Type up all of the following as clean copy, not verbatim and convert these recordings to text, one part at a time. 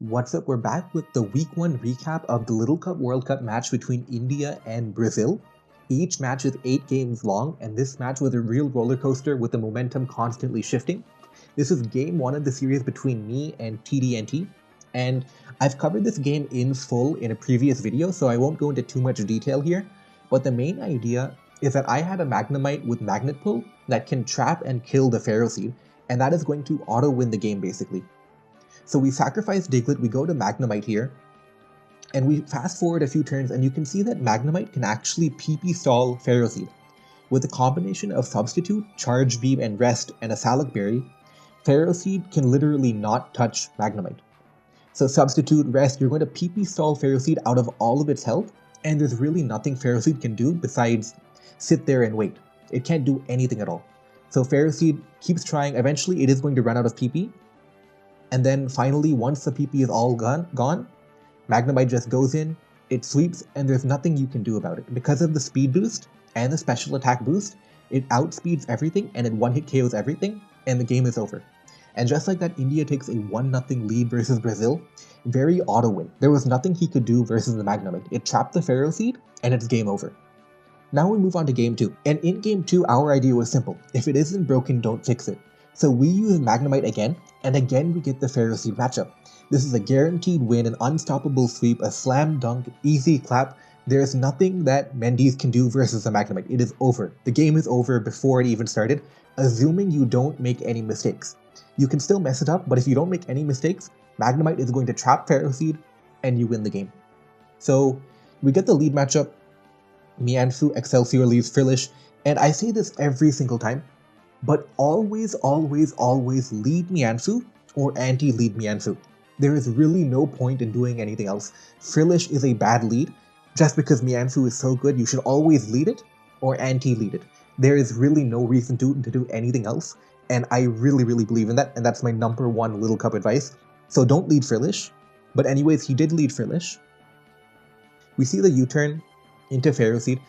What's up? We're back with the Week 1 recap of the Little Cup World Cup match between India and Brazil. Each match is 8 games long, and this match was a real roller coaster with the momentum constantly shifting. This is game 1 of the series between me and TDNT, and I've covered this game in full in a previous video, so I won't go into too much detail here, but the main idea is that I had a Magnemite with Magnet Pull that can trap and kill the Ferroseed, and that is going to auto-win the game basically. So we sacrifice Diglett, we go to Magnemite here, and we fast forward a few turns and you can see that Magnemite can actually PP stall Ferroseed. With a combination of Substitute, Charge Beam, and Rest, and a Salac Berry, Ferroseed can literally not touch Magnemite. So Substitute, Rest, you're going to PP stall Ferroseed out of all of its health, and there's really nothing Ferroseed can do besides sit there and wait. It can't do anything at all. So Ferroseed keeps trying, eventually it is going to run out of PP, and then finally, once the PP is all gone, Magnemite just goes in, it sweeps, and there's nothing you can do about it. Because of the speed boost and the special attack boost, it outspeeds everything and it one-hit KOs everything, and the game is over. And just like that, India takes a 1-0 lead versus Brazil. Very auto-win. There was nothing he could do versus the Magnemite. It trapped the Ferroseed, and it's game over. Now we move on to game 2. And in game 2, our idea was simple. If it isn't broken, don't fix it. So we use Magnemite again, and again we get the Ferroseed matchup. This is a guaranteed win, an unstoppable sweep, a slam dunk, easy clap. There is nothing that Mendeez can do versus the Magnemite. It is over. The game is over before it even started, assuming you don't make any mistakes. You can still mess it up, but if you don't make any mistakes, Magnemite is going to trap Ferroseed, and you win the game. So we get the lead matchup. Mianfu, Axelsior leaves Frillish, and I say this every single time, but always lead Mianfu or anti-lead Mianfu. There is really no point in doing anything else. Frillish is a bad lead. Just because Mianfu is so good, you should always lead it or anti-lead it. There is really no reason to do anything else, and I really believe in that, and that's my number 1 Little Cup advice. So don't lead Frillish. But anyways, he did lead Frillish. We see the U-turn into Ferroseed,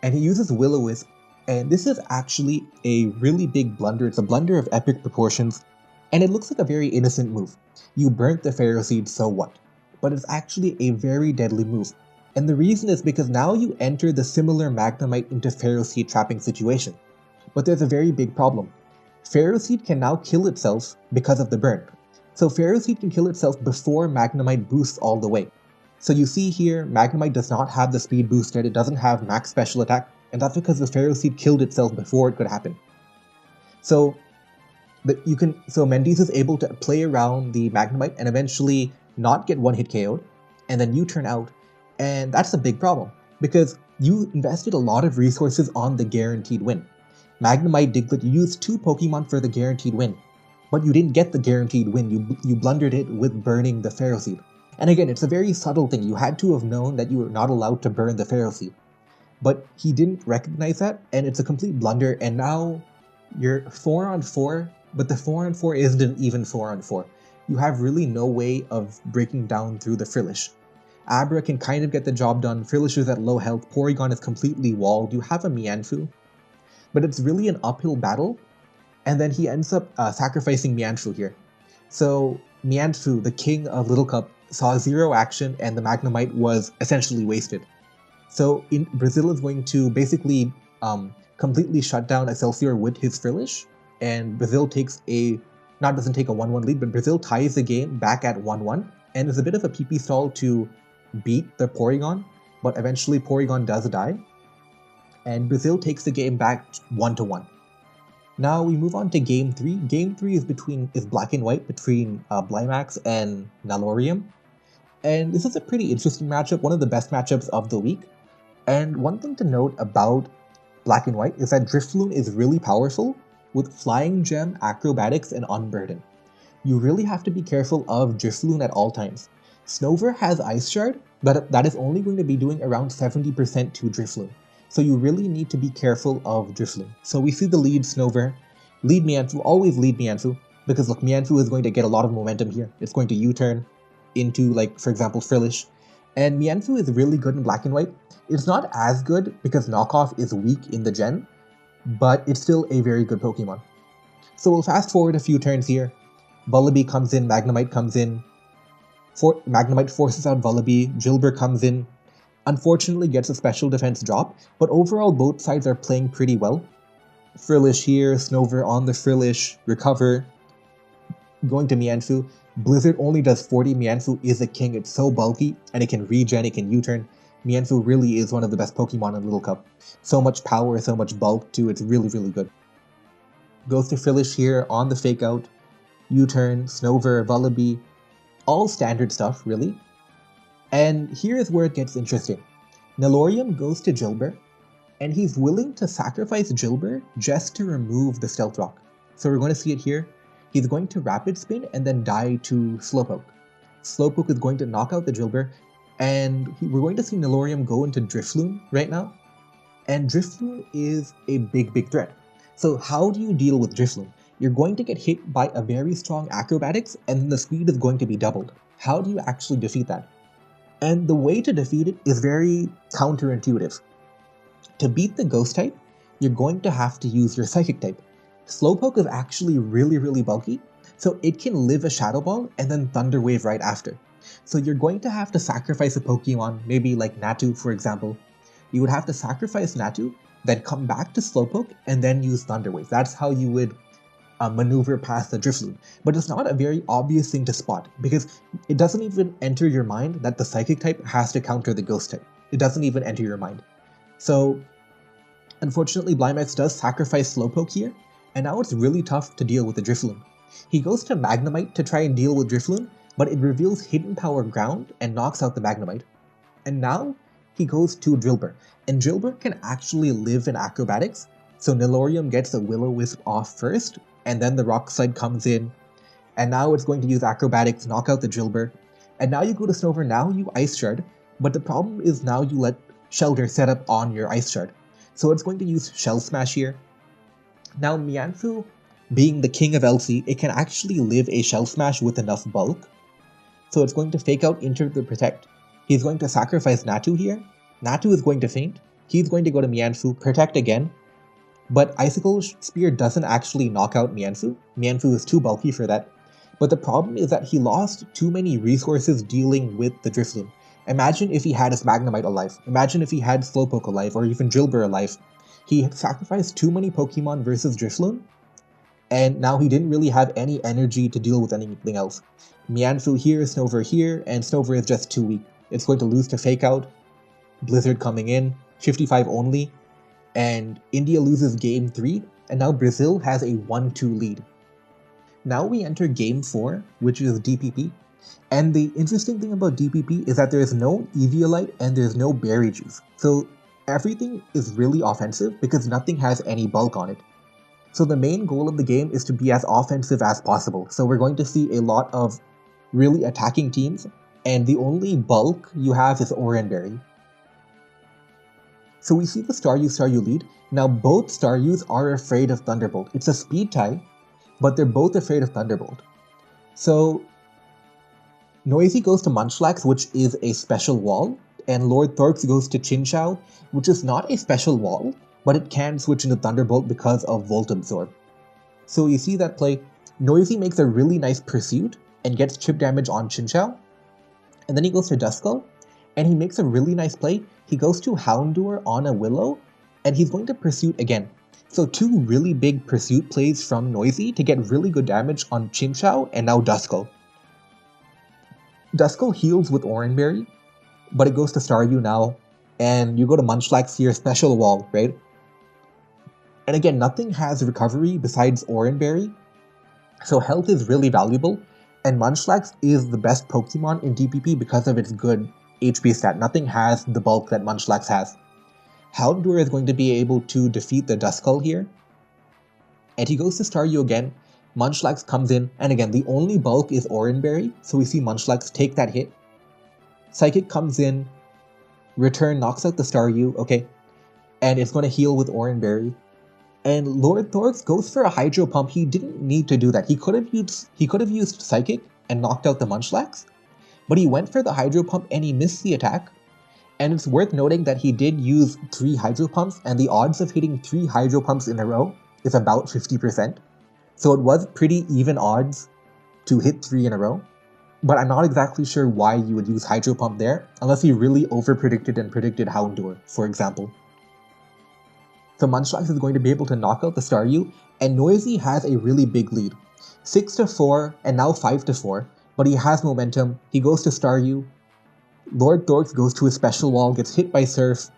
and he uses Will-O-Wisp. And this is actually a really big blunder. It's a blunder of epic proportions, and it looks like a very innocent move. You burnt the Ferroseed, so what? But it's actually a very deadly move. And the reason is because now you enter the similar Magnemite into Ferroseed trapping situation. But there's a very big problem. Ferroseed can now kill itself because of the burn. So Ferroseed can kill itself before Magnemite boosts all the way. So you see here, Magnemite does not have the speed boost yet, it doesn't have max special attack, and that's because the Ferroseed killed itself before it could happen. So Mendeez is able to play around the Magnemite and eventually not get one-hit KO'd, and then you turn out, and that's a big problem, because you invested a lot of resources on the guaranteed win. Magnemite, Diglett, you used 2 Pokemon for the guaranteed win, but you didn't get the guaranteed win, you blundered it with burning the Ferroseed. And again, it's a very subtle thing, you had to have known that you were not allowed to burn the Ferroseed. But he didn't recognize that, and it's a complete blunder, and now you're 4-on-4, but the 4-on-4 isn't an even 4-on-4. You have really no way of breaking down through the Frillish. Abra can kind of get the job done, Frillish is at low health, Porygon is completely walled, you have a Mianfu. But it's really an uphill battle, and then he ends up sacrificing Mianfu here. So Mianfu, the king of Little Cup, saw 0 action, and the Magnemite was essentially wasted. So Brazil is going to basically completely shut down Axelsior with his Frillish, and Brazil doesn't take a 1-1 lead, but Brazil ties the game back at 1-1, and there's a bit of a PP stall to beat the Porygon, but eventually Porygon does die, and Brazil takes the game back 1-1. Now we move on to game 3. Game 3 is black and white between Blimax and Nalorium, and this is a pretty interesting matchup, one of the best matchups of the week. And one thing to note about Black and White is that Drifloon is really powerful with Flying Gem, Acrobatics, and Unburden. You really have to be careful of Drifloon at all times. Snover has Ice Shard, but that is only going to be doing around 70% to Drifloon. So you really need to be careful of Drifloon. So we see the lead Snover, lead Mianfu, always lead Mianfu, because look, Mianfu is going to get a lot of momentum here. It's going to U-turn into, like, for example, Frillish. And Mianfu is really good in Black and White. It's not as good because Knockoff is weak in the gen, but it's still a very good Pokemon. So we'll fast forward a few turns here. Bullaby comes in, Magnemite comes in, Magnemite forces out Vullaby, Jilbur comes in, unfortunately gets a special defense drop, but overall both sides are playing pretty well. Frillish here, Snover on the Frillish, recover, going to Mienfoo. Blizzard only does 40, Mienfoo is a king, it's so bulky, and it can regen, it can U-turn. Mienfoo really is one of the best Pokemon in Little Cup. So much power, so much bulk too, it's really, really good. Goes to Frillish here on the fake out, U-turn, Snover, Vullaby, all standard stuff, really. And here's where it gets interesting. Nalorium goes to Jilbur, and he's willing to sacrifice Jilbur just to remove the Stealth Rock. So we're going to see it here. He's going to Rapid Spin and then die to Slowpoke. Slowpoke is going to knock out the Jilbur, and we're going to see Nalorium go into Drifloon right now. And Drifloon is a big, big threat. So how do you deal with Drifloon? You're going to get hit by a very strong Acrobatics, and then the speed is going to be doubled. How do you actually defeat that? And the way to defeat it is very counterintuitive. To beat the Ghost type, you're going to have to use your Psychic type. Slowpoke is actually really, really bulky, so it can live a Shadow Ball and then Thunder Wave right after. So you're going to have to sacrifice a Pokemon, maybe like Natu for example. You would have to sacrifice Natu, then come back to Slowpoke, and then use Thunder Wave. That's how you would maneuver past the Drifloon. But it's not a very obvious thing to spot, because it doesn't even enter your mind that the Psychic type has to counter the Ghost type. It doesn't even enter your mind. So, unfortunately, Blimax does sacrifice Slowpoke here, and now it's really tough to deal with the Drifloon. He goes to Magnemite to try and deal with Drifloon, but it reveals Hidden Power Ground and knocks out the Magnemite. And now, he goes to Drillbur, and Drillbur can actually live in Acrobatics, so Nalorium gets a Will-O-Wisp off first, and then the Rock Slide comes in, and now it's going to use Acrobatics, knock out the Drillbur, and now you go to Snover, now you Ice Shard, but the problem is now you let Shelter set up on your Ice Shard, so it's going to use Shell Smash here. Now Mienfoo, being the king of LC, it can actually live a Shell Smash with enough bulk, so it's going to fake out into the Protect. He's going to sacrifice Natu here, Natu is going to faint, he's going to go to Mienfoo, Protect again, but Icicle Spear doesn't actually knock out Mienfoo. Mienfoo is too bulky for that. But the problem is that he lost too many resources dealing with the Drifloon. Imagine if he had his Magnemite alive. Imagine if he had Slowpoke alive, or even Drillbur alive. He sacrificed too many Pokemon versus Drifloon, and now he didn't really have any energy to deal with anything else. Mienfoo here, Snover here, and Snover is just too weak. It's going to lose to Fake Out. Blizzard coming in, 55 only. And India loses Game 3, and now Brazil has a 1-2 lead. Now we enter Game 4, which is DPP, and the interesting thing about DPP is that there is no Eviolite and there's no Berry Juice, so everything is really offensive because nothing has any bulk on it. So the main goal of the game is to be as offensive as possible, so we're going to see a lot of really attacking teams, and the only bulk you have is Oranberry. So we see the Staryu lead. Now both Staryus are afraid of Thunderbolt. It's a speed tie, but they're both afraid of Thunderbolt. So Noisy goes to Munchlax, which is a special wall, and Lord Thorx goes to Chinchou, which is not a special wall, but it can switch into Thunderbolt because of Volt Absorb. So you see that play, Noisy makes a really nice pursuit and gets chip damage on Chinchou, and then he goes to Duskull, and he makes a really nice play. He goes to Houndour on a Willow, and he's going to Pursuit again. So two really big Pursuit plays from Noisy to get really good damage on Chinchou and now Duskull. Duskull heals with Oranberry, but it goes to Staryu now, and you go to Munchlax here, special wall, right? And again, nothing has recovery besides Oranberry, so health is really valuable, and Munchlax is the best Pokemon in DPP because of its good HP stat. Nothing has the bulk that Munchlax has. Houndour is going to be able to defeat the Duskull here, and he goes to Staryu again. Munchlax comes in, and again, the only bulk is Oranberry, so we see Munchlax take that hit. Psychic comes in, Return knocks out the Staryu, okay, and it's going to heal with Oranberry. And Lord Thorx goes for a Hydro Pump. He didn't need to do that. He could have used Psychic and knocked out the Munchlax, but he went for the Hydro Pump and he missed the attack. And it's worth noting that he did use 3 Hydro Pumps, and the odds of hitting 3 Hydro Pumps in a row is about 50%. So it was pretty even odds to hit 3 in a row. but I'm not exactly sure why you would use Hydro Pump there, unless you really over-predicted and predicted Houndour, for example. So Munchlax is going to be able to knock out the Staryu, and Noisy has a really big lead. 6-4, and now 5-4, but he has momentum, he goes to Staryu, Lord Thorx goes to his special wall, gets hit by Surf,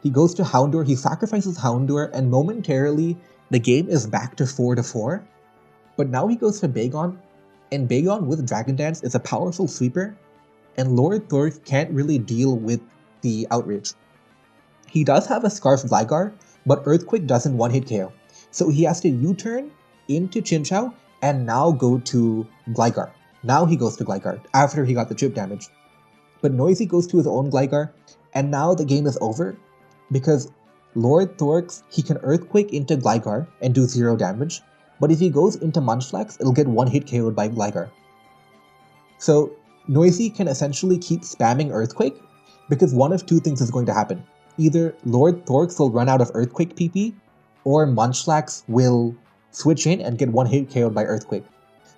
he goes to Houndour, he sacrifices Houndour, and momentarily, the game is back to 4-4, but now he goes to Bagon, and Bagon with Dragon Dance is a powerful sweeper, and Lord Thorx can't really deal with the Outrage. He does have a Scarf Gligar, but Earthquake doesn't one-hit KO, so he has to U-turn into Chinchou and now go to Gligar. Now he goes to Gligar, after he got the chip damage. But Noisy goes to his own Gligar, and now the game is over, because Lord Thorx, he can Earthquake into Gligar and do 0 damage, but if he goes into Munchlax, it'll get one-hit KO'd by Gligar. So Noisy can essentially keep spamming Earthquake, because one of two things is going to happen. Either Lord Thorx will run out of Earthquake PP, or Munchlax will switch in and get one-hit KO'd by Earthquake.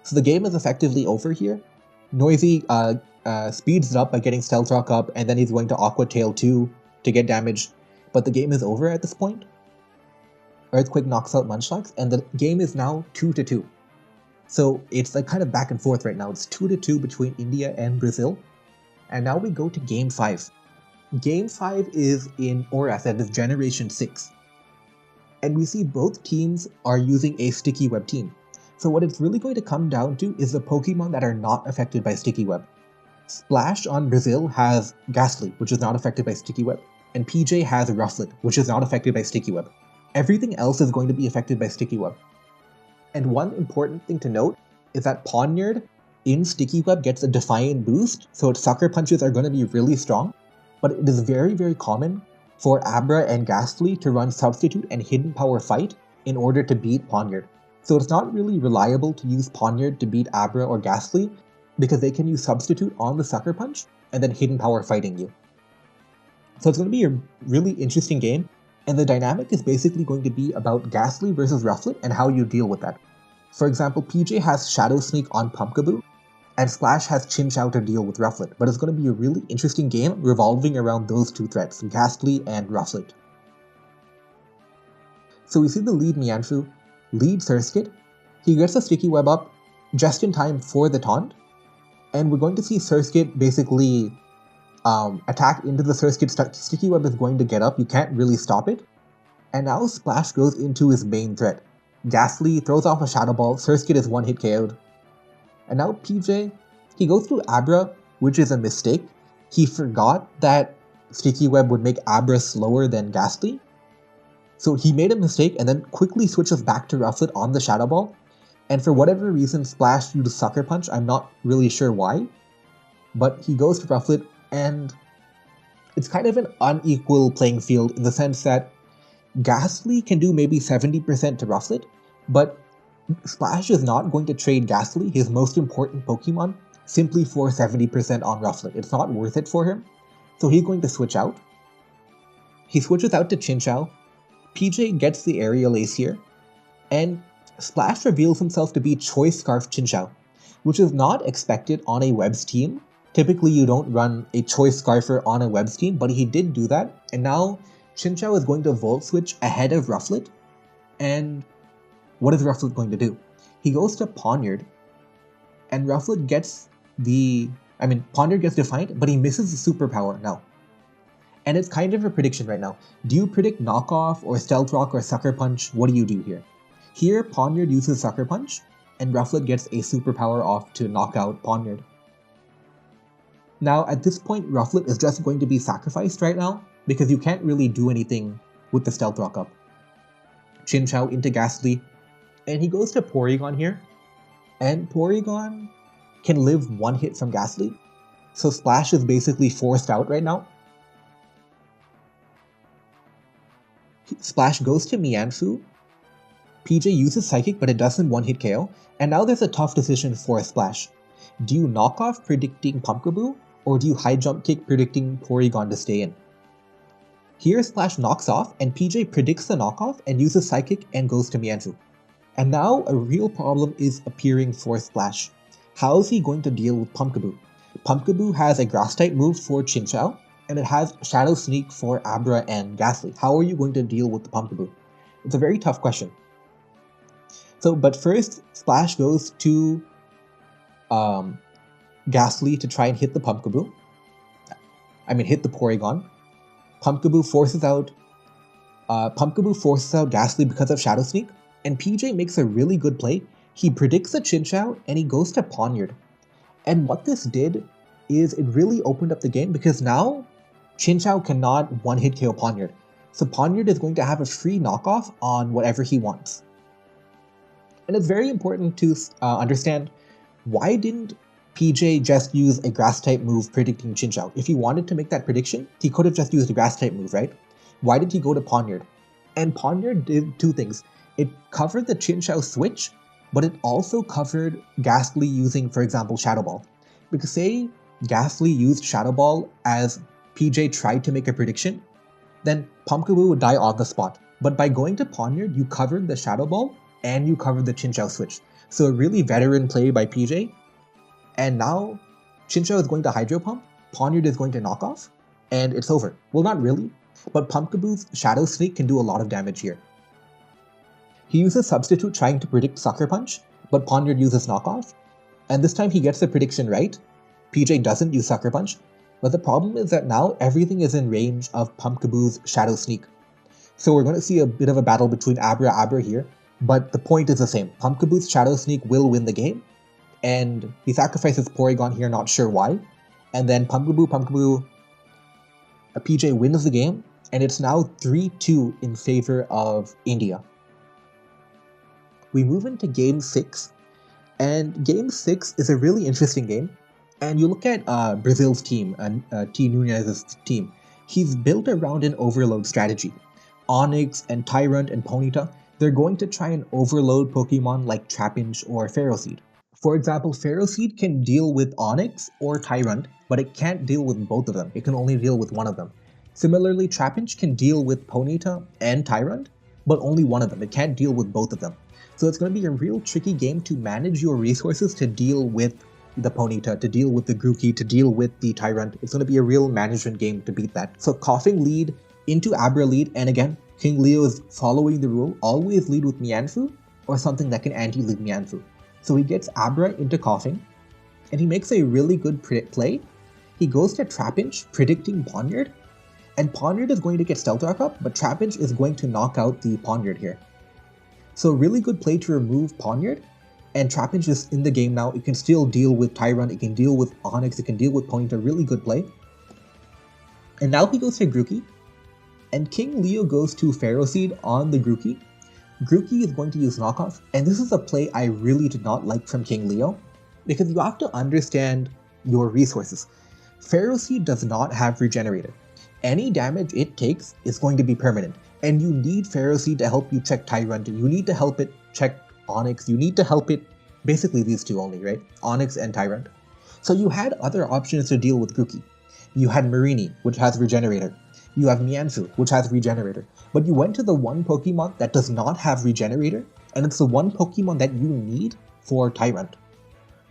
So the game is effectively over here. Noisy speeds it up by getting Stealth Rock up, and then he's going to Aqua Tail 2 to get damage, but the game is over at this point. Earthquake knocks out Munchlax, and the game is now 2-2. So it's like kind of back and forth right now. It's 2-2 between India and Brazil. And now we go to Game 5. Game 5 is in ORAS, that is Generation 6. And we see both teams are using a Sticky Web team. So what it's really going to come down to is the Pokemon that are not affected by Sticky Web. Splash on Brazil has Ghastly, which is not affected by Sticky Web. And PJ has Rufflet, which is not affected by Sticky Web. Everything else is going to be affected by Sticky Web. And one important thing to note is that Pawniard in Sticky Web gets a Defiant boost, so its Sucker Punches are going to be really strong, but it is very, very common for Abra and Ghastly to run Substitute and Hidden Power Fight in order to beat Pawniard. So it's not really reliable to use Pawniard to beat Abra or Ghastly, because they can use Substitute on the Sucker Punch and then Hidden Power fighting you. So it's going to be a really interesting game, and the dynamic is basically going to be about Ghastly versus Rufflet and how you deal with that. For example, PJ has Shadow Sneak on Pumpkaboo, and Splash has Chinchou to deal with Rufflet, but it's going to be a really interesting game revolving around those two threats, Ghastly and Rufflet. So we see the lead Mianfu, lead Surskit, he gets a Sticky Web up just in time for the taunt, and we're going to see Surskit basically attack into the Surskit. Sticky Web is going to get up, you can't really stop it, and now Splash goes into his main threat. Ghastly throws off a Shadow Ball, Surskit is one-hit KO'd. And now PJ, he goes through Abra, which is a mistake. He forgot that Sticky Web would make Abra slower than Ghastly. So he made a mistake and then quickly switches back to Rufflet on the Shadow Ball. And for whatever reason, Splash used Sucker Punch, I'm not really sure why. But he goes to Rufflet, and it's kind of an unequal playing field in the sense that Ghastly can do maybe 70% to Rufflet, but Splash is not going to trade Ghastly, his most important Pokemon, simply for 70% on Rufflet. It's not worth it for him, so he's going to switch out. He switches out to Chinchou, PJ gets the Aerial Ace here, and Splash reveals himself to be Choice Scarf Chinchou, which is not expected on a Webs team. Typically you don't run a Choice Scarfer on a Webs team, but he did do that, and now Chinchou is going to Volt Switch ahead of Rufflet, and what is Rufflet going to do? He goes to Pawniard, and Rufflet gets Pawniard gets Defiant, but he misses the Superpower now. And it's kind of a prediction right now. Do you predict Knockoff, or Stealth Rock, or Sucker Punch? What do you do here? Here, Pawniard uses Sucker Punch, and Rufflet gets a Superpower off to knock out Pawniard. Now, at this point, Rufflet is just going to be sacrificed right now, because you can't really do anything with the Stealth Rock up. Chinchou into Ghastly, and he goes to Porygon here, and Porygon can live one hit from Ghastly, so Splash is basically forced out right now. Splash goes to Mianfu, PJ uses Psychic but it doesn't one-hit KO, and now there's a tough decision for Splash. Do you knock off predicting Pumpkaboo, or do you high jump kick predicting Porygon to stay in? Here Splash knocks off, and PJ predicts the knockoff and uses Psychic and goes to Mianfu. And now a real problem is appearing for Splash. How is he going to deal with Pumpkaboo? Pumpkaboo has a Grass-type move for Chinchou, and it has Shadow Sneak for Abra and Ghastly. How are you going to deal with the Pumpkaboo? It's a very tough question. But first, Splash goes to Ghastly to try and hit the Pumpkaboo. Hit the Porygon. Pumpkaboo forces out Ghastly because of Shadow Sneak, and PJ makes a really good play. He predicts a Chinchou, and he goes to Pawniard. And what this did is it really opened up the game, because now Chinchou cannot one-hit KO Pawniard. So Pawniard is going to have a free knockoff on whatever he wants. And it's very important to understand, why didn't PJ just use a Grass-type move predicting Chinchou? If he wanted to make that prediction, he could have just used a Grass-type move, right? Why did he go to Pawniard? And Pawniard did two things. It covered the Chinchou switch, but it also covered Ghastly using, for example, Shadow Ball. Because say Ghastly used Shadow Ball as PJ tried to make a prediction, then Pumpkaboo would die on the spot. But by going to Pawniard, you covered the Shadow Ball and you covered the Chinchou switch. So a really veteran play by PJ. And now Chinchou is going to Hydro Pump, Pawniard is going to knock off, and it's over. Well, not really, but Pumpkaboo's Shadow Sneak can do a lot of damage here. He uses Substitute trying to predict Sucker Punch, but Pawniard uses Knockoff, and this time he gets the prediction right. PJ doesn't use Sucker Punch, but the problem is that now everything is in range of Pumpkaboo's Shadow Sneak. So we're going to see a bit of a battle between Abra here, but the point is the same. Pumpkaboo's Shadow Sneak will win the game, and he sacrifices Porygon here, not sure why, and then PJ wins the game, and it's now 3-2 in favor of India. We move into Game 6, and Game 6 is a really interesting game, and you look at Brazil's team, Tnunes' team. He's built around an overload strategy. Onix and Tyrant and Ponyta, they're going to try and overload Pokemon like Trapinch or Ferroseed. For example, Ferroseed can deal with Onix or Tyrant, but it can't deal with both of them. It can only deal with one of them. Similarly, Trapinch can deal with Ponyta and Tyrant, but only one of them. It can't deal with both of them. So it's going to be a real tricky game to manage your resources to deal with the Ponyta, to deal with the Grookey, to deal with the Tyrant. It's going to be a real management game to beat that. So Coughing lead into Abra lead, and again, King Leo is following the rule, always lead with Mianfu or something that can anti-lead Mianfu. So he gets Abra into Coughing, and he makes a really good play. He goes to Trapinch, predicting Pawniard, and Pawniard is going to get Stealth Rock up, but Trapinch is going to knock out the Pawniard here. So really good play to remove Pawniard, and Trapinch is in the game now. It can still deal with Tyrant, it can deal with Onix, it can deal with Ponyta, really good play. And now he goes to Grookey, and King Leo goes to Ferroseed on the Grookey. Grookey is going to use Knockoff, and this is a play I really did not like from King Leo, because you have to understand your resources. Ferroseed does not have Regenerator. Any damage it takes is going to be permanent, and you need Ferroseed to help you check Tyrant, you need to help it check Onix, you need to help it, basically these two only, right? Onix and Tyrant. So you had other options to deal with Grookey. You had Marini, which has Regenerator. You have Mianfu, which has Regenerator. But you went to the one Pokemon that does not have Regenerator, and it's the one Pokemon that you need for Tyrant.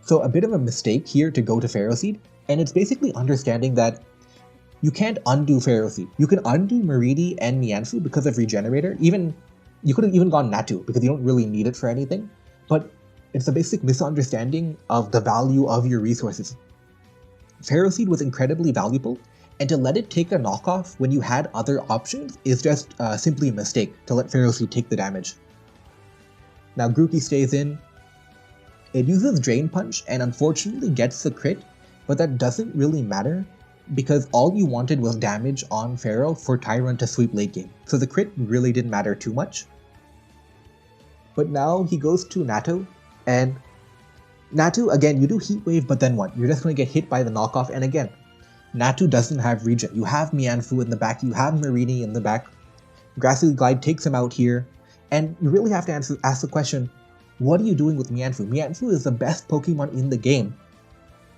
So a bit of a mistake here to go to Ferroseed, and it's basically understanding that you can't undo Ferroseed. You can undo Marini and Mianfu because of Regenerator. You could have even gone Natu because you don't really need it for anything, but it's a basic misunderstanding of the value of your resources. Ferroseed was incredibly valuable, and to let it take a knockoff when you had other options is just simply a mistake to let Ferroseed take the damage. Now Grookey stays in. It uses Drain Punch and unfortunately gets the crit, but that doesn't really matter because all you wanted was damage on Ferro for Tyrant to sweep late game. So the crit really didn't matter too much. But now he goes to Natu, and Natu, again, you do Heat Wave, but then what? You're just going to get hit by the knockoff, and again, Natu doesn't have regen. You have Mianfu in the back, you have Marini in the back. Grassy Glide takes him out here, and you really have to ask the question, what are you doing with Mianfu? Mianfu is the best Pokemon in the game,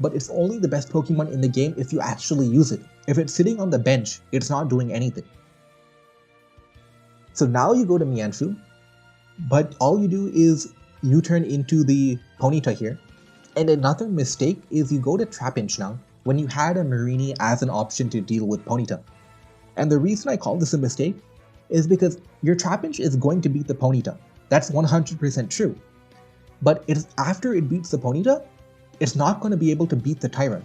but it's only the best Pokemon in the game if you actually use it. If it's sitting on the bench, it's not doing anything. So now you go to Mianfu, but all you do is you turn into the Ponyta here, And another mistake is you go to Trapinch now, when you had a Mareanie as an option to deal with Ponyta. And the reason I call this a mistake is because your Trapinch is going to beat the Ponyta. That's 100% true. But it's after it beats the Ponyta, it's not going to be able to beat the Tyrant.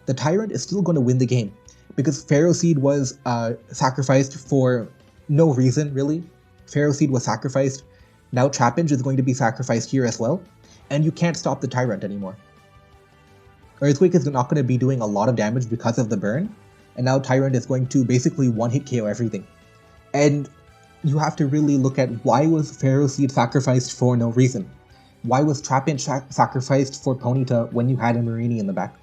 The Tyrant is still going to win the game, because Pharaoh Seed was sacrificed for no reason, really. Pharaoh Seed was sacrificed. Now Trapinch is going to be sacrificed here as well, and you can't stop the Tyrant anymore. Earthquake is not going to be doing a lot of damage because of the burn, and now Tyrant is going to basically one-hit KO everything. And you have to really look at why was Pharaoh Seed sacrificed for no reason? Why was Trapinch sacrificed for Ponyta when you had a Mareanie in the back?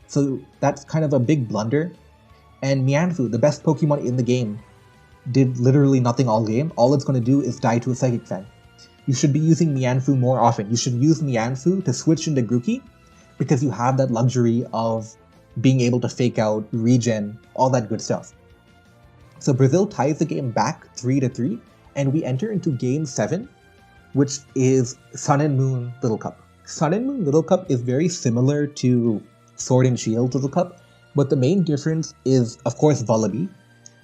So that's kind of a big blunder. And Mianfu, the best Pokemon in the game, did literally nothing all game. All it's going to do is die to a Psychic Fan. You should be using Mianfu more often. You should use Mianfu to switch into Grookey, because you have that luxury of being able to fake out, regen, all that good stuff. So Brazil ties the game back 3-3, and we enter into Game 7, which is Sun and Moon Little Cup. Sun and Moon Little Cup is very similar to Sword and Shield Little Cup, but the main difference is, of course, Vullaby,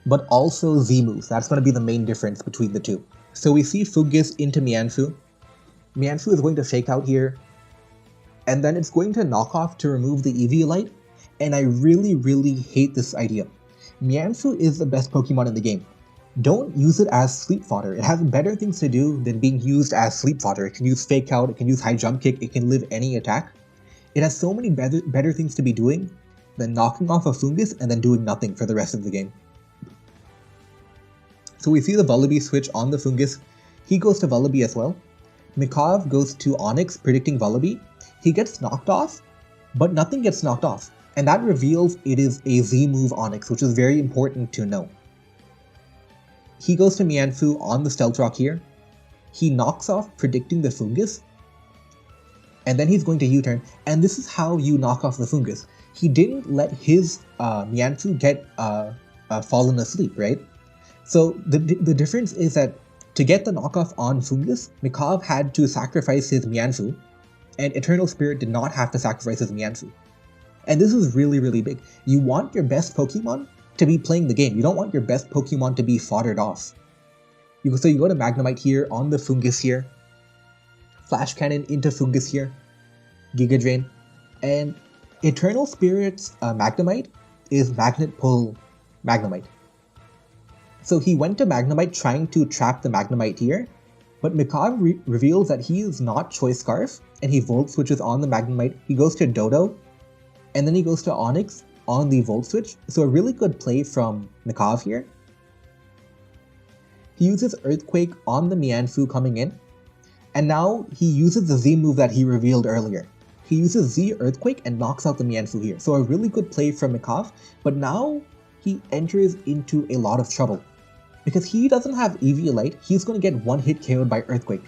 but also Z-moves. That's going to be the main difference between the two. So we see Fungus into Mianfu. Mianfu is going to fake out here, and then it's going to knock off to remove the Eviolite, and I really hate this idea. Mianfu is the best Pokemon in the game. Don't use it as sleep fodder. It has better things to do than being used as sleep fodder. It can use Fake Out, it can use High Jump Kick, it can live any attack. It has so many better things to be doing than knocking off a Fungus and then doing nothing for the rest of the game. So we see the Vullaby switch on the Fungus. He goes to Vullaby as well. Mikaav goes to Onix, predicting Vullaby. He gets knocked off, but nothing gets knocked off. And that reveals it is a Z-move Onix, which is very important to know. He goes to Mianfu on the Stealth Rock here. He knocks off, predicting the Fungus. And then he's going to U-turn. And this is how you knock off the Fungus. He didn't let his Mianfu get fallen asleep, right? So the difference is that to get the knockoff on Fungus, Mikaav had to sacrifice his Mianfu, and Eternal Spirit did not have to sacrifice his Mianfu. And this is really big. You want your best Pokemon to be playing the game. You don't want your best Pokemon to be foddered off. So you go to Magnemite here on the Fungus here, Flash Cannon into Fungus here, Giga Drain, and Eternal Spirit's Magnemite is Magnet Pull Magnemite. So he went to Magnemite trying to trap the Magnemite here, but Mikaav reveals that he is not Choice Scarf, and he Volt Switches on the Magnemite. He goes to Dodo, and then he goes to Onix on the Volt Switch, so a really good play from Mikaav here. He uses Earthquake on the Mianfu coming in, and now he uses the Z move that he revealed earlier. He uses Z Earthquake and knocks out the Mianfu here, so a really good play from Mikaav, but now he enters into a lot of trouble. Because he doesn't have Eviolite, he's going to get one-hit KO'd by Earthquake.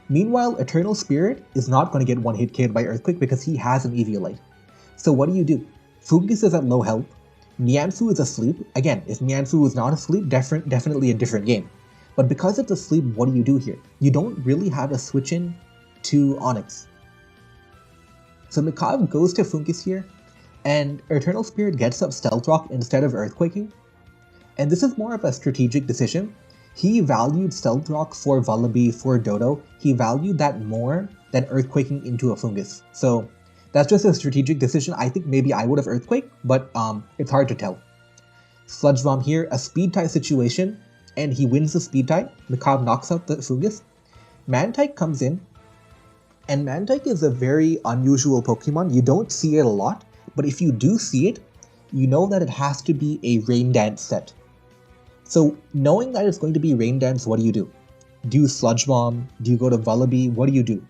Meanwhile, Eternal Spirit is not going to get one-hit KO'd by Earthquake because he has an Eviolite. So what do? Fungus is at low health, Mianfu is asleep. Again, if Mianfu was not asleep, definitely a different game. But because it's asleep, what do you do here? You don't really have a switch in to Onix. So Mikaav goes to Fungus here, and Eternal Spirit gets up Stealth Rock instead of Earthquaking. And this is more of a strategic decision. He valued Stealth Rock for Vullaby, for Dodo. He valued that more than Earthquaking into a Fungus. So that's just a strategic decision. I think maybe I would have Earthquake, but it's hard to tell. Sludge Bomb here, a speed tie situation, and he wins the speed tie. Mikaav knocks out the Fungus. Mantike comes in, and Mantike is a very unusual Pokemon. You don't see it a lot, but if you do see it, you know that it has to be a Rain Dance set. So knowing that it's going to be Rain Dance, what do you do? Do you Sludge Bomb? Do you go to Vullaby? What do?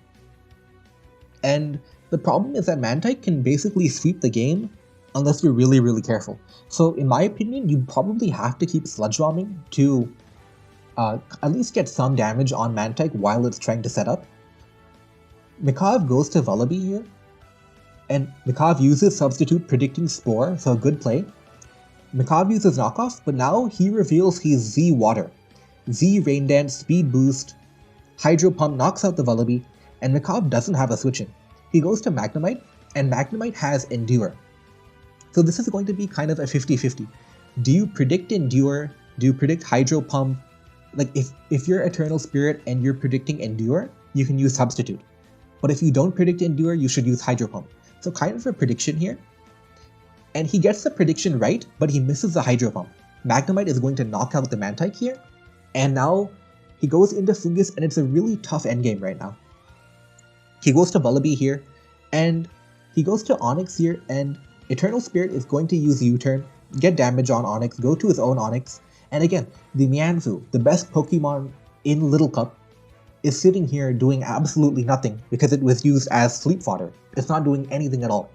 And the problem is that Mantike can basically sweep the game unless you're really careful. So in my opinion, you probably have to keep Sludge Bombing to at least get some damage on Mantike while it's trying to set up. Mikaav goes to Vullaby here, and Mikaav uses Substitute, predicting Spore, so a good play. Mikaav uses Knockoff, but now he reveals he's Z Water. Z Rain Dance, Speed Boost, Hydro Pump knocks out the Vullaby, and Mikaav doesn't have a switch in. he goes to Magnemite, and Magnemite has Endure. So this is going to be kind of a 50-50. Do you predict Endure? Do you predict Hydro Pump? Like if you're Eternal Spirit and you're predicting Endure, you can use Substitute. But if you don't predict Endure, you should use Hydro Pump. So kind of a prediction here. And he gets the prediction right, but he misses the Hydro Pump. Magnemite is going to knock out the Mantike here. And now he goes into Fungus, and it's a really tough endgame right now. He goes to Vullaby here, and he goes to Onix here, and Eternal Spirit is going to use U-turn, get damage on Onix, go to his own Onix, and again, the Mianzu, the best Pokemon in Little Cup, is sitting here doing absolutely nothing because it was used as sleep fodder. It's not doing anything at all.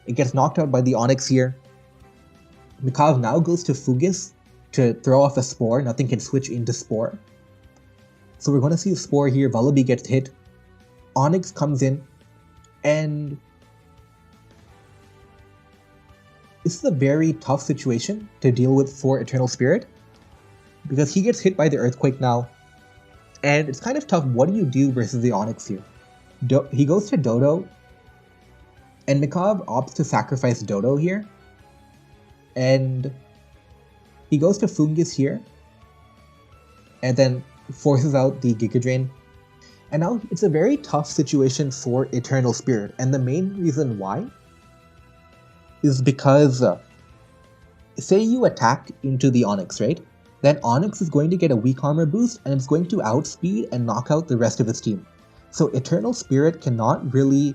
It gets knocked out by the Onix here. Mikaav now goes to Fungus to throw off a Spore. Nothing can switch into Spore. So we're going to see a Spore here. Vullaby gets hit. Onix comes in, and this is a very tough situation to deal with for Eternal Spirit, because he gets hit by the Earthquake now, and it's kind of tough. What do you do versus the Onix here? He goes to Dodo, and Mikaav opts to sacrifice Dodo here, and he goes to Fungus here, and then forces out the Giga Drain. And now it's a very tough situation for Eternal Spirit, and the main reason why is because say you attack into the Onix, right? Then Onix is going to get a weak armor boost, and it's going to outspeed and knock out the rest of its team. So Eternal Spirit cannot really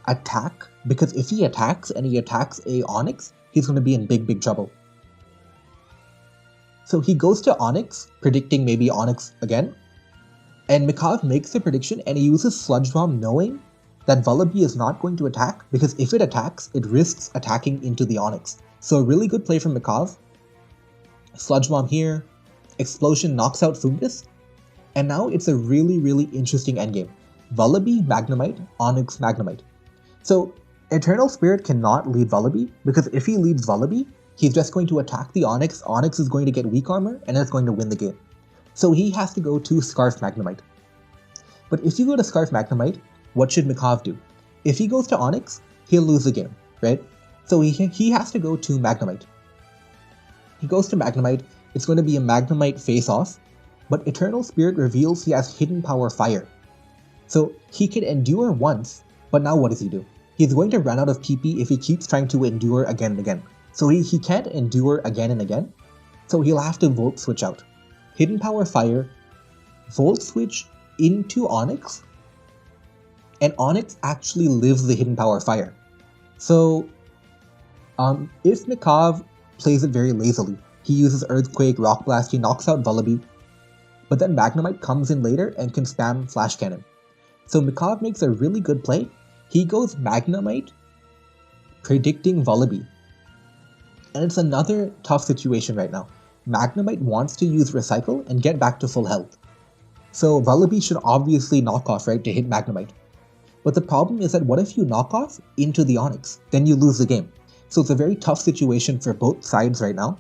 attack, because if he attacks and he attacks a Onix, he's going to be in big trouble. So he goes to Onix, predicting maybe Onix again, and Mikaav makes the prediction, and he uses Sludge Bomb knowing that Vullaby is not going to attack, because if it attacks, it risks attacking into the Onix. So a really good play from Mikaav. Sludge Bomb here, Explosion knocks out Fungus, and now it's a really interesting endgame. Vullaby, Magnemite, Onix, Magnemite. So Eternal Spirit cannot lead Vullaby, because if he leads Vullaby, he's just going to attack the Onix, Onix is going to get weak armor, and it's going to win the game. So he has to go to Scarf Magnemite. But if you go to Scarf Magnemite, what should Mikaav do? If he goes to Onix, he'll lose the game, right? So he has to go to Magnemite. He goes to Magnemite, it's going to be a Magnemite face-off, but Eternal Spirit reveals he has Hidden Power Fire. So he can endure once, but now what does he do? He's going to run out of PP if he keeps trying to endure again and again. So he can't endure again and again, so he'll have to Volt Switch out. Hidden Power Fire, Volt Switch into Onix, and Onix actually lives the Hidden Power Fire. So if Mikaav plays it very lazily, he uses Earthquake, Rock Blast, he knocks out Vullaby, but then Magnemite comes in later and can spam Flash Cannon. So Mikaav makes a really good play. He goes Magnemite, predicting Vullaby. And it's another tough situation right now. Magnemite wants to use Recycle and get back to full health. So Vullaby should obviously knock off, right, to hit Magnemite. But the problem is that what if you knock off into the Onix? Then you lose the game. So it's a very tough situation for both sides right now.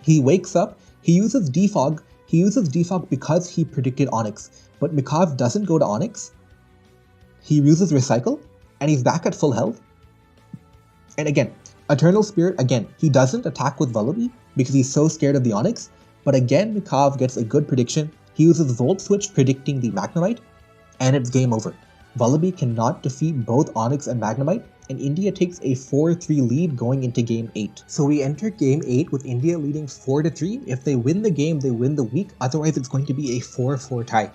He wakes up, he uses Defog. He uses Defog because he predicted Onix. But Mikaav doesn't go to Onix. He uses Recycle, and he's back at full health. And again, Eternal Spirit, again, he doesn't attack with Vullaby because he's so scared of the Onix. But again, Mikaav gets a good prediction. He uses Volt Switch predicting the Magnemite, and it's game over. Vullaby cannot defeat both Onix and Magnemite, and India takes a 4-3 lead going into Game 8. So we enter Game 8 with India leading 4-3. If they win the game, they win the week. Otherwise, it's going to be a 4-4 tie.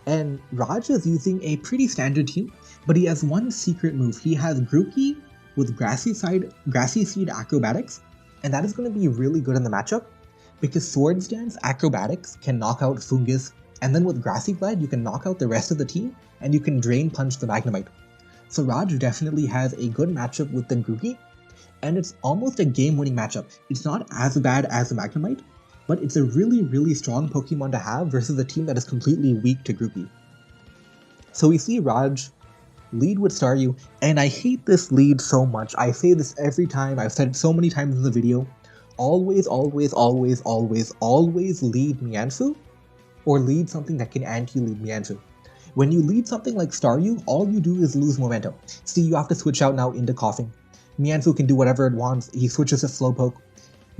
And Raj is using a pretty standard team, but he has one secret move. He has Grookey with Grassy Seed Acrobatics, and that is going to be really good in the matchup, because Swords Dance Acrobatics can knock out Fungus, and then with Grassy Glide, you can knock out the rest of the team, and you can Drain Punch the Magnemite. So Raj definitely has a good matchup with the Grookey, and it's almost a game-winning matchup. It's not as bad as the Magnemite, but it's a really strong Pokemon to have versus a team that is completely weak to Grookey. So we see Raj lead with Staryu, and I hate this lead so much. I say this every time, I've said it so many times in the video. Always lead Mianfu, or lead something that can anti-lead Mianfu. When you lead something like Staryu, all you do is lose momentum. See, you have to switch out now into Coughing. Mianfu can do whatever it wants, he switches to Slowpoke.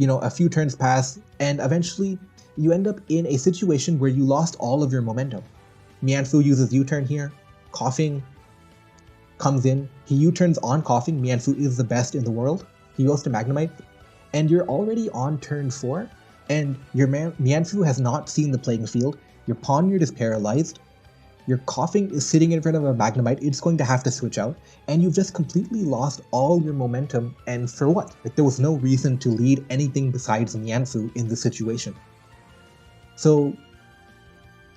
A few turns pass, and eventually you end up in a situation where you lost all of your momentum. Mianfu uses U-turn here, Coughing comes in, he U-turns on Coughing, Mianfu is the best in the world, he goes to Magnemite, and you're already on turn 4, and your Mianfu has not seen the playing field, your Ponyard is paralyzed, your Coughing is sitting in front of a Magnemite, it's going to have to switch out, and you've just completely lost all your momentum, and for what? There was no reason to lead anything besides Mianfu in this situation. So,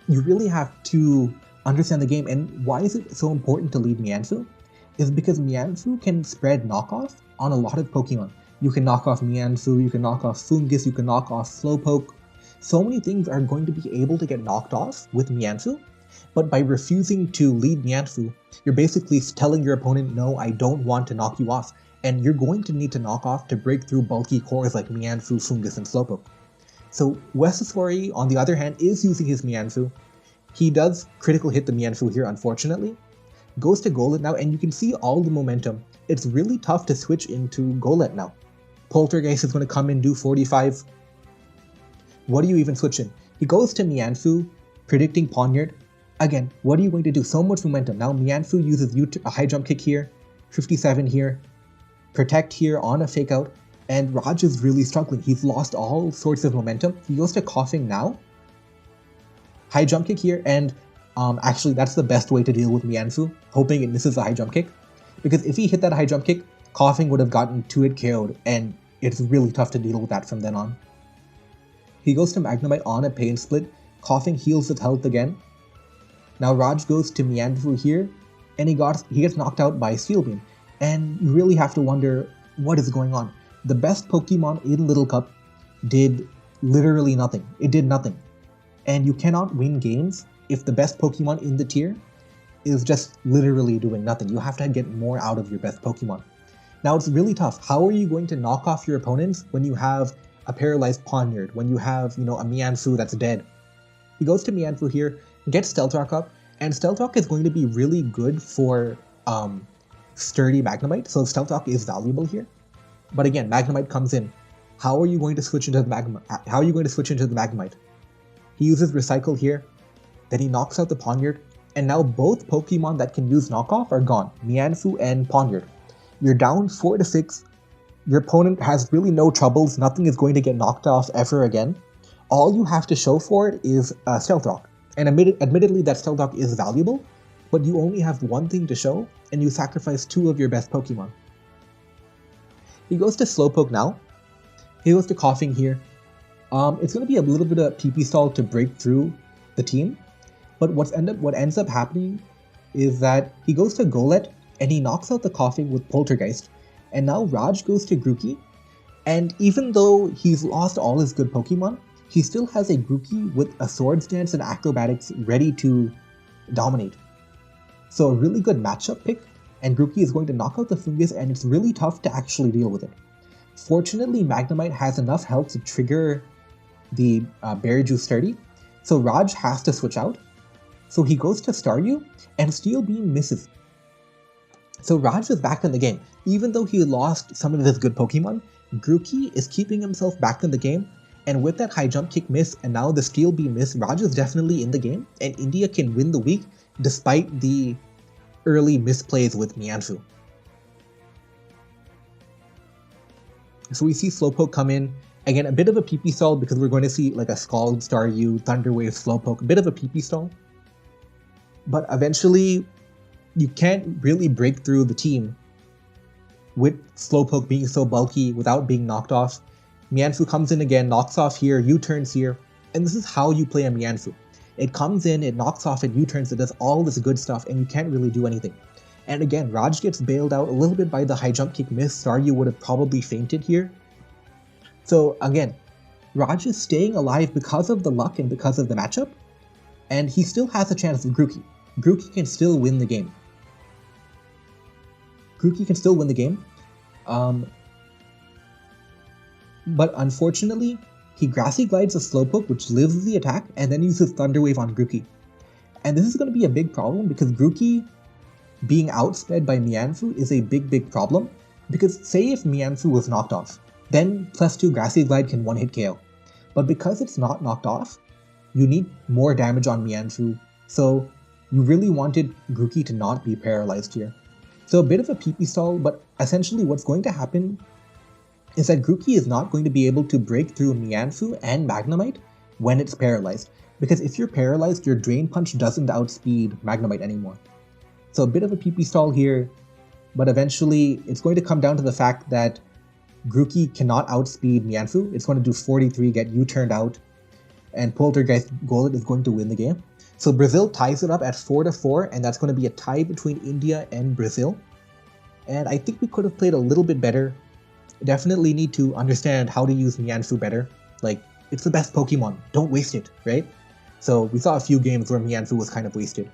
you really have to understand the game, and why is it so important to lead Mianfu? Is because Mianfu can spread knockoff on a lot of Pokemon. You can knock off Mianfu, you can knock off Fungus, you can knock off Slowpoke. So many things are going to be able to get knocked off with Mianfu, but by refusing to lead Mianfu, you're basically telling your opponent, no, I don't want to knock you off, and you're going to need to knock off to break through bulky cores like Mianfu, Fungus, and Slowpoke. So westSasori, on the other hand, is using his Mianfu. He does critical hit the Mianfu here, unfortunately. Goes to Golett now, and you can see all the momentum. It's really tough to switch into Golett now. Poltergeist is going to come in, do 45. What do you even switch in? He goes to Mianfu, predicting Ponyard. Again, what are you going to do? So much momentum. Now Mianfu uses a high jump kick here, 57 here, protect here on a fake out, and Raj is really struggling. He's lost all sorts of momentum. He goes to Coughing now, high jump kick here, and actually that's the best way to deal with Mianfu, hoping it misses the high jump kick, because if he hit that high jump kick, Coughing would have gotten 2-hit KO'd, and it's really tough to deal with that from then on. He goes to Magnemite on a pain split, Coughing heals his health again. Now Raj goes to Mianfu here, and he gets knocked out by Steel Beam, and you really have to wonder what is going on. The best Pokemon in Little Cup did literally nothing. It did nothing. And you cannot win games if the best Pokemon in the tier is just literally doing nothing. You have to get more out of your best Pokemon. Now it's really tough. How are you going to knock off your opponents when you have a paralyzed Ponyard, when you have, a Mianfu that's dead? He goes to Mianfu here, gets Stealth Rock up, and Stealth Rock is going to be really good for sturdy Magnemite, so Stealth Rock is valuable here. But again, Magnemite comes in. How are you going to switch into the Magnemite? He uses Recycle here, then he knocks out the Ponyard, and now both Pokemon that can use knockoff are gone, Mianfu and Ponyard. You're down 4-6, your opponent has really no troubles, nothing is going to get knocked off ever again. All you have to show for it is Stealth Rock. And admittedly, that Stealth Rock is valuable, but you only have one thing to show, and you sacrifice 2 of your best Pokemon. He goes to Slowpoke now. He goes to Coughing here. It's going to be a little bit of PP stall to break through the team, but what ends up happening is that he goes to Golett, and he knocks out the Coughing with Poltergeist, and now Raj goes to Grookey, and even though he's lost all his good Pokemon, he still has a Grookey with a Swords Dance and Acrobatics ready to dominate. So a really good matchup pick, and Grookey is going to knock out the Fungus, and it's really tough to actually deal with it. Fortunately, Magnemite has enough health to trigger the Berry Juice 30, so Raj has to switch out. So he goes to Staryu, and Steel Beam misses. So Raj is back in the game. Even though he lost some of his good Pokemon, Grookey is keeping himself back in the game, and with that high jump kick miss and now the Steel Beam miss, Raj is definitely in the game, and India can win the week despite the early misplays with Mianfu. So we see Slowpoke come in. Again, a bit of a PP stall because we're going to see like a Scald, Staryu, Thunder Wave, Slowpoke, a bit of a PP stall. But eventually, you can't really break through the team with Slowpoke being so bulky without being knocked off. Mianfu comes in again, knocks off here, U-turns here, and this is how you play a Mianfu. It comes in, it knocks off, it U-turns, it does all this good stuff, and you can't really do anything. And again, Raj gets bailed out a little bit by the high jump kick miss. Staryu would have probably fainted here. So again, Raj is staying alive because of the luck and because of the matchup, and he still has a chance with Grookey. Grookey can still win the game. But unfortunately, he Grassy Glides a Slowpoke, which lives the attack, and then uses Thunder Wave on Grookey. And this is going to be a big problem because Grookey being outsped by Mianfu is a big problem. Because say if Mianfu was knocked off, then +2 Grassy Glide can one-hit KO. But because it's not knocked off, you need more damage on Mianfu, so you really wanted Grookey to not be paralyzed here. So a bit of a PP stall, but essentially what's going to happen is that Grookey is not going to be able to break through Mianfu and Magnemite when it's paralyzed. Because if you're paralyzed, your Drain Punch doesn't outspeed Magnemite anymore. So a bit of a PP stall here, but eventually it's going to come down to the fact that Grookey cannot outspeed Mianfu. It's going to do 43, get U-turned out, and Poltergeist Golett is going to win the game. So Brazil ties it up at 4-4, and that's going to be a tie between India and Brazil. And I think we could have played a little bit better. Definitely need to understand how to use Mianfu better. Like, it's the best Pokemon, don't waste it, right? So we saw a few games where Mianfu was kind of wasted.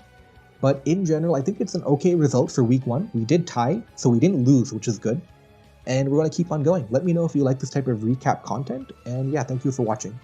But in general, I think it's an okay result for week 1. We did tie, so we didn't lose, which is good. And we're going to keep on going. Let me know if you like this type of recap content, and yeah, thank you for watching.